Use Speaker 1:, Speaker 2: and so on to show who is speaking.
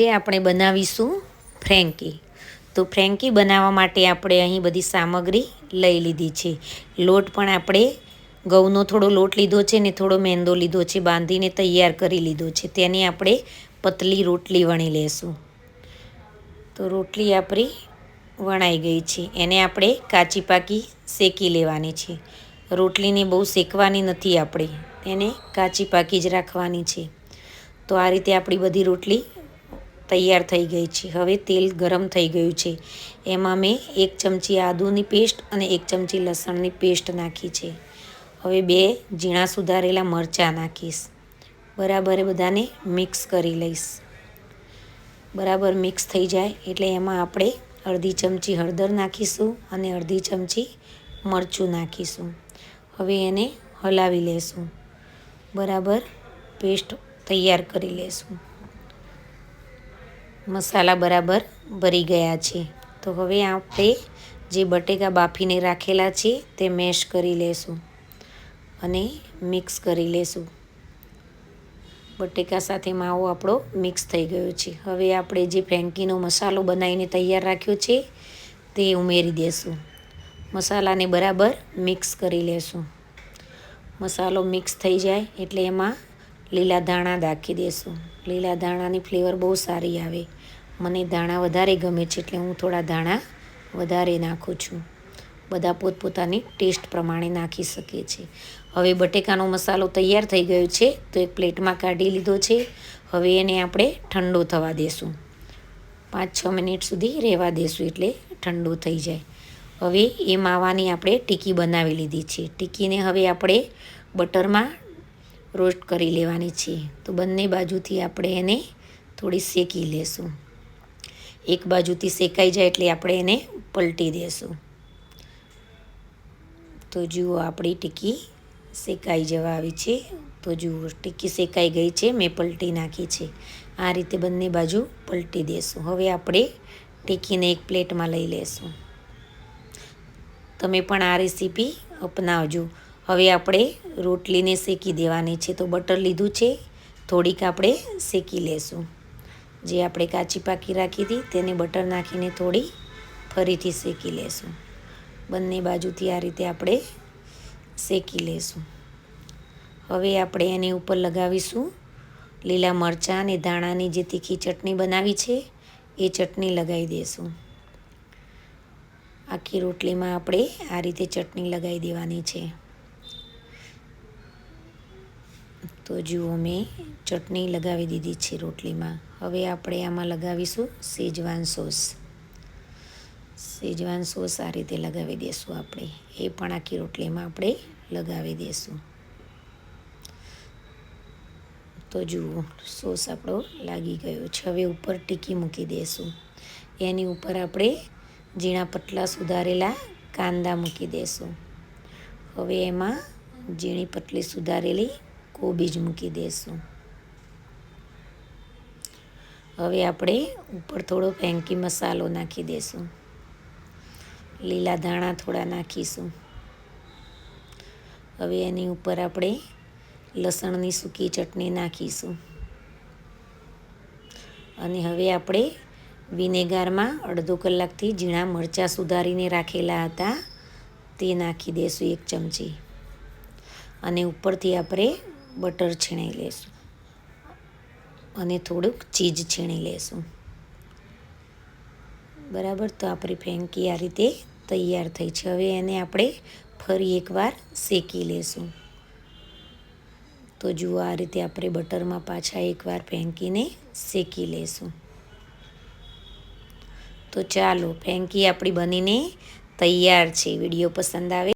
Speaker 1: એ આપણે બનાવીશું ફ્રેન્કી. તો ફ્રેન્કી બનાવવા માટે આપણે અહીં બધી સામગ્રી લઈ લીધી છે. લોટ પણ આપણે ઘઉંનો થોડો લોટ લીધો છે ને થોડો મેંદો લીધો છે, બાંધીને તૈયાર કરી લીધો છે. તેની આપણે પતલી રોટલી વણી લેશું. તો રોટલી આપણી વણાઈ ગઈ છે. એને આપણે કાચી પાકી શેકી લેવાની છે. રોટલીને બહુ શેકવાની નથી, આપણે એને કાચી પાકી જ રાખવાની છે. તો આ રીતે આપણી બધી રોટલી તૈયાર થઈ ગઈ છે. હવે તેલ ગરમ થઈ ગયું છે. એમાં મેં 1 ચમચી આદુની પેસ્ટ અને 1 ચમચી લસણની પેસ્ટ નાખી છે. હવે 2 ઝીણા સુધારેલા મરચાં નાખીશ. બરાબર બધાને મિક્સ કરી લઈશ. બરાબર મિક્સ થઈ જાય એટલે એમાં આપણે અડધી ચમચી હળદર નાખીશું અને અડધી ચમચી મરચું નાખીશું. હવે એને હલાવી લેશું. બરાબર પેસ્ટ તૈયાર કરી લેશું. મસાલા બરાબર ભરી ગયા છે. તો હવે આપણે જે બટેકા બાફીને રાખેલા છે તે મેશ કરી લેશું અને મિક્સ કરી લેશું. બટેકા સાથે માવો આપણો મિક્સ થઈ ગયો છે. હવે આપણે જે ફ્રેન્કીનો મસાલો બનાવીને તૈયાર રાખ્યો છે તે ઉમેરી દેશું. મસાલાને બરાબર મિક્સ કરી લેશું. મસાલો મિક્સ થઈ જાય એટલે એમાં લીલા ધાણા નાખી દેશું. લીલા ધાણાની ફ્લેવર બહુ સારી આવે. મને ધાણા વધારે ગમે છે એટલે હું થોડા ધાણા વધારે નાખું છું. બધા પોતપોતાની ટેસ્ટ પ્રમાણે નાખી શકે છે. હવે બટેકાનો મસાલો તૈયાર થઈ ગયો છે તો એક પ્લેટમાં કાઢી લીધો છે. હવે એને આપણે ઠંડો થવા દેશું. 5-6 મિનિટ સુધી રહેવા દેશું એટલે ઠંડો થઈ જાય. હવે એ માવાની આપણે ટીકી બનાવી લીધી છે. ટીકીને હવે આપણે બટરમાં રોસ્ટ કરી લેવાની છે. તો બંને બાજુથી આપણે એને થોડી શેકી લેશું. એક બાજુથી શેકાઈ જાય એટલે આપણે એને પલટી દેશું. તો જુઓ આપણી ટીકી શેકાઈ જવા આવી છે. તો જુઓ ટીકી શેકાઈ ગઈ છે, મેં પલટી નાખી છે. આ રીતે બંને બાજુ પલટી દેશું. હવે આપણે ટીકીને એક પ્લેટમાં લઈ લેશું. તમે પણ આ રેસીપી અપનાવજો. હવે આપણે રોટલીને શેકી દેવાની છે. તો બટર લીધું છે, થોડીક આપણે શેકી લેશું. જે આપણે કાચી પાકી રાખી હતી તેને બટર નાખીને થોડી ફરીથી શેકી લેશું. બંને બાજુથી આ રીતે આપણે શેકી લેશું. હવે આપણે એની ઉપર લગાવીશું લીલા મરચાં અને ધાણાની જે તીખી ચટણી બનાવી છે એ ચટણી લગાવી દઈશું. આખી રોટલીમાં આપણે આ રીતે ચટણી લગાવી દેવાની છે. તો જુઓ મેં ચટણી લગાવી દીધી છે રોટલીમાં. હવે આપણે આમાં લગાવીશું શેઝવાન સોસ. શેઝવાન સોસ આ રીતે લગાવી દઈશું આપણે. એ પણ આખી રોટલીમાં આપણે લગાવી દઈશું. તો જુઓ સોસ આપણો લાગી ગયો છે. હવે ઉપર ટીકી મૂકી દઈશું. એની ઉપર આપણે ઝીણા પતલા સુધારેલા કાંદા મૂકી દઈશું. હવે એમાં ઝીણી પતલી સુધારેલી કોબીજ મૂકી દઈશું. હવે આપણે ઉપર થોડો ફ્રેન્કી મસાલો નાખી દઈશું. લીલા ધાણા થોડા નાખીશું. હવે એની ઉપર આપણે લસણની સૂકી ચટણી નાખીશું. અને હવે આપણે વિનેગારમાં અડધો કલાકથી ઝીણા મરચાં સુધારીને રાખેલા હતા તે નાખી દઈશું 1 ચમચી. અને ઉપરથી આપણે બટર છીણી લઈશું અને થોડુંક ચીઝ છીણી લઈશું. બરાબર. તો આપણી ફ્રેન્કી આ રીતે તૈયાર થઈ છે. હવે એને આપણે ફરી એકવાર શેકી લઈશું. તો જુઓ આ રીતે આપણે બટરમાં પાછા એકવાર ફ્રેન્કીને શેકી લઈશું. તો ચાલો ફ્રેન્કી આપણી બનીને તૈયાર છે. વિડીયો પસંદ આવે